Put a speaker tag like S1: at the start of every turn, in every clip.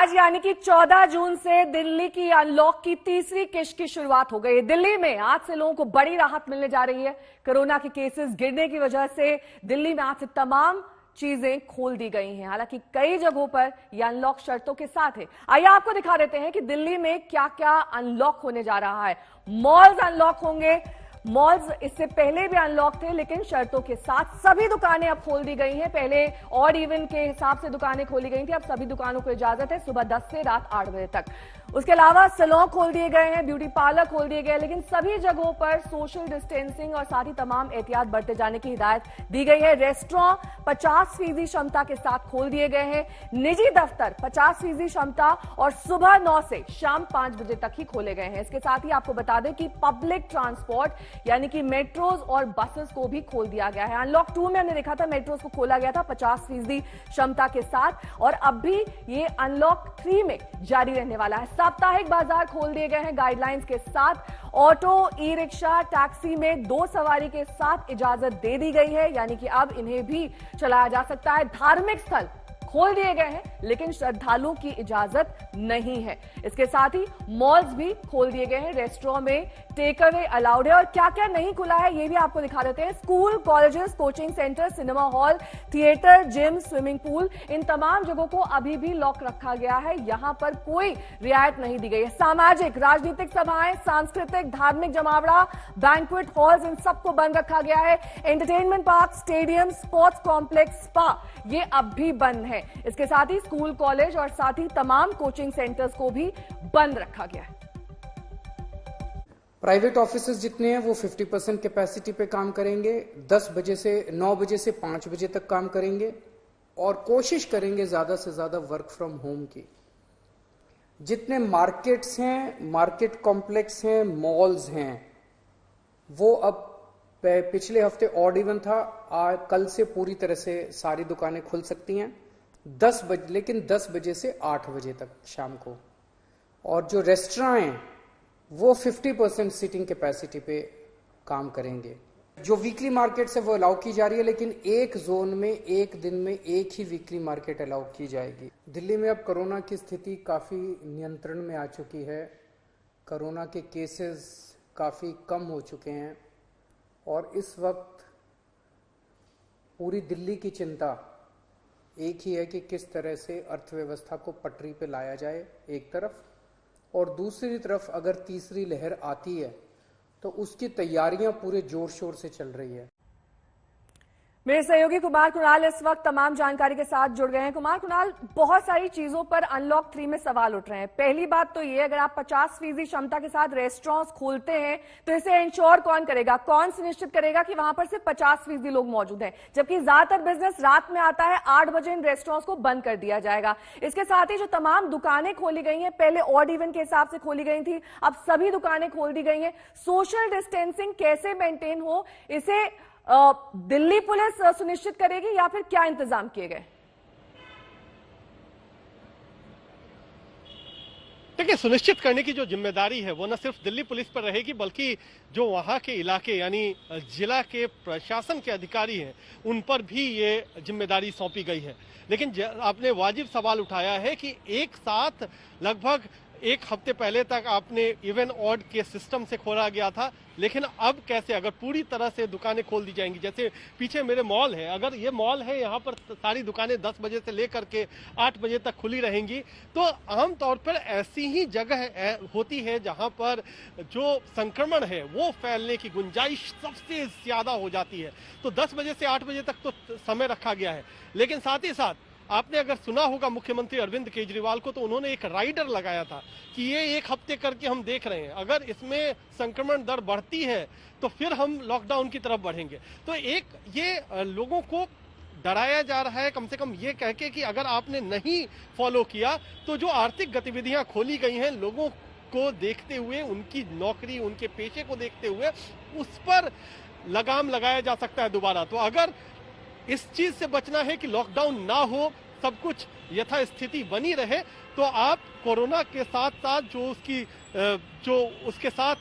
S1: आज यानी कि 14 जून से दिल्ली की अनलॉक की तीसरी किश्त की शुरुआत हो गई है। दिल्ली में आज से लोगों को बड़ी राहत मिलने जा रही है। कोरोना के केसेस गिरने की वजह से दिल्ली में आज से तमाम चीजें खोल दी गई हैं। हालांकि कई जगहों पर यह अनलॉक शर्तों के साथ है। आइए आपको दिखा देते हैं कि दिल्ली में क्या क्या अनलॉक होने जा रहा है। मॉल्स अनलॉक होंगे। मॉल्स इससे पहले भी अनलॉक थे, लेकिन शर्तों के साथ सभी दुकानें अब खोल दी गई हैं। पहले ऑड इवन के हिसाब से दुकानें खोली गई थी, अब सभी दुकानों को इजाजत है सुबह 10 से रात 8 बजे तक। उसके अलावा सैलून खोल दिए गए हैं, ब्यूटी पार्लर खोल दिए गए, लेकिन सभी जगहों पर सोशल डिस्टेंसिंग और साथ ही तमाम एहतियात बरते जाने की हिदायत दी गई है। रेस्टोरेंट 50% क्षमता के साथ खोल दिए गए हैं। निजी दफ्तर 50% क्षमता और सुबह 9 से शाम 5 बजे तक ही खोले गए हैं। इसके साथ ही आपको बता दें कि पब्लिक ट्रांसपोर्ट यानी कि मेट्रोज और बसेस को भी खोल दिया गया है। अनलॉक 2 में हमने देखा था मेट्रोज को खोला गया था 50% क्षमता के साथ, और अब भी ये अनलॉक 3 में जारी रहने वाला है। साप्ताहिक बाजार खोल दिए गए हैं गाइडलाइंस के साथ। ऑटो, ई रिक्शा, टैक्सी में 2 सवारी के साथ इजाजत दे दी गई है, यानी कि अब इन्हें भी चलाया जा सकता है। धार्मिक स्थल खोल दिए गए हैं, लेकिन श्रद्धालुओं की इजाजत नहीं है। इसके साथ ही मॉल्स भी खोल दिए गए हैं। रेस्टोरेंट में टेक अवे अलाउड है। और क्या क्या नहीं खुला है ये भी आपको दिखा देते हैं। School, colleges, coaching centre, cinema hall, theatre, gym, swimming pool, इन तमाम जगहों को अभी भी लॉक रखा गया है। यहां पर कोई रियायत नहीं दी गई है। सामाजिक, राजनीतिक सभाएं, सांस्कृतिक, धार्मिक जमावड़ा, बैंक्वेट हॉल्स, इन सबको बंद रखा गया है। Entertainment park, stadium, sports complex, spa, ये अब भी बंद है। इसके साथ ही स्कूल, कॉलेज और साथ ही तमाम कोचिंग सेंटर्स को भी बंद रखा गया है।
S2: प्राइवेट ऑफिसेज जितने हैं वो 50% कैपेसिटी पे काम करेंगे। 10 बजे से 9 बजे से 5 बजे तक काम करेंगे और कोशिश करेंगे ज्यादा से ज्यादा वर्क फ्रॉम होम की। जितने मार्केट्स हैं, मार्केट कॉम्प्लेक्स हैं, मॉल्स हैं, वो अब पिछले हफ्ते ऑड इवन था, कल से पूरी तरह से सारी दुकानें खुल सकती हैं 10 बजे, लेकिन 10 बजे से 8 बजे तक शाम को। और जो रेस्टोरेंट हैं वो 50% सीटिंग कैपेसिटी पे काम करेंगे। जो वीकली मार्केट्स है वो अलाउ की जा रही है, लेकिन एक जोन में एक दिन में एक ही वीकली मार्केट अलाउ की जाएगी। दिल्ली में अब कोरोना की स्थिति काफ़ी नियंत्रण में आ चुकी है। कोरोना के केसेस काफ़ी कम हो चुके हैं और इस वक्त पूरी दिल्ली की चिंता एक ही है कि किस तरह से अर्थव्यवस्था को पटरी पे लाया जाए एक तरफ, और दूसरी तरफ अगर तीसरी लहर आती है तो उसकी तैयारियां पूरे जोर शोर से चल रही है।
S1: मेरे सहयोगी कुमार कुणाल इस वक्त तमाम जानकारी के साथ जुड़ गए हैं। कुणाल, बहुत सारी चीजों पर अनलॉक 3 में सवाल उठ रहे हैं। पहली बात तो ये, अगर आप 50% क्षमता के साथ रेस्टोरेंट्स खोलते हैं तो इसे इंश्योर कौन करेगा, कौन सुनिश्चित करेगा कि वहां पर सिर्फ 50% लोग मौजूद हैं, जबकि ज्यादातर बिजनेस रात में आता है। 8 बजे इन रेस्टोरेंट्स को बंद कर दिया जाएगा। इसके साथ ही जो तमाम दुकानें खोली गई हैं, पहले ऑड इवन के हिसाब से खोली गई थी, अब सभी दुकानें खोल दी गई हैं। सोशल डिस्टेंसिंग कैसे मेंटेन हो, इसे दिल्ली पुलिस सुनिश्चित करेगी या फिर क्या इंतजाम किए गए?
S3: देखिए, सुनिश्चित करने की जो जिम्मेदारी है वो न सिर्फ दिल्ली पुलिस पर रहेगी, बल्कि जो वहाँ के इलाके यानी जिला के प्रशासन के अधिकारी हैं उन पर भी ये जिम्मेदारी सौंपी गई है। लेकिन आपने वाजिब सवाल उठाया है कि एक साथ लगभग एक हफ्ते पहले तक आपने इवन ऑड के सिस्टम से खोला गया था, लेकिन अब कैसे, अगर पूरी तरह से दुकानें खोल दी जाएंगी, जैसे पीछे मेरे मॉल है, अगर ये मॉल है यहाँ पर सारी दुकानें 10 बजे से लेकर के 8 बजे तक खुली रहेंगी, तो आमतौर पर ऐसी ही जगह होती है जहाँ पर जो संक्रमण है वो फैलने की गुंजाइश सबसे ज्यादा हो जाती है। तो 10 बजे से 8 बजे तक तो समय रखा गया है, लेकिन साथ ही साथ आपने अगर सुना होगा मुख्यमंत्री अरविंद केजरीवाल को, तो उन्होंने एक राइडर लगाया था कि ये 1 हफ्ते करके हम देख रहे हैं, अगर इसमें संक्रमण दर बढ़ती है तो फिर हम लॉकडाउन की तरफ बढ़ेंगे। तो एक ये लोगों को डराया जा रहा है, कम से कम ये कह के कि अगर आपने नहीं फॉलो किया तो जो आर्थिक गतिविधियां खोली गई हैं, लोगों को देखते हुए, उनकी नौकरी, उनके पेशे को देखते हुए उस पर लगाम लगाया जा सकता है दोबारा। तो अगर इस चीज से बचना है कि लॉकडाउन ना हो, सब कुछ यथास्थिति बनी रहे, तो आप कोरोना के साथ साथ जो उसके साथ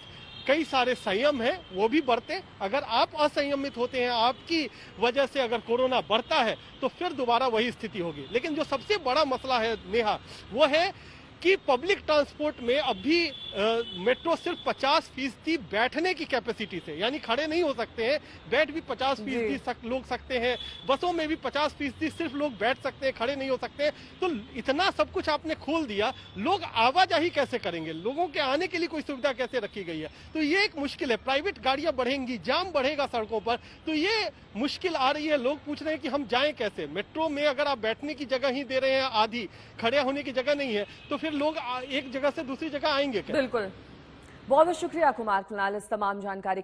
S3: कई सारे संयम है वो भी बरतें। अगर आप असंयमित होते हैं, आपकी वजह से अगर कोरोना बढ़ता है तो फिर दोबारा वही स्थिति होगी। लेकिन जो सबसे बड़ा मसला है नेहा, वो है कि पब्लिक ट्रांसपोर्ट में अभी मेट्रो सिर्फ 50% बैठने की कैपेसिटी से, यानी खड़े नहीं हो सकते हैं, बैठ भी 50% लोग सकते हैं। बसों में भी 50% सिर्फ लोग बैठ सकते हैं, खड़े नहीं हो सकते हैं। तो इतना सब कुछ आपने खोल दिया, लोग आवाजाही कैसे करेंगे, लोगों के आने के लिए कोई सुविधा कैसे रखी गई है? तो ये एक मुश्किल है। प्राइवेट गाड़ियां बढ़ेंगी, जाम बढ़ेगा सड़कों पर, तो ये मुश्किल आ रही है। लोग पूछ रहे हैं कि हम जाएं कैसे। मेट्रो में अगर आप बैठने की जगह ही दे रहे हैं, आधी खड़े होने की जगह नहीं है, तो फिर लोग एक जगह से दूसरी जगह आएंगे क्या?
S1: बिल्कुल। बहुत बहुत शुक्रिया कुमार कुणाल इस तमाम जानकारी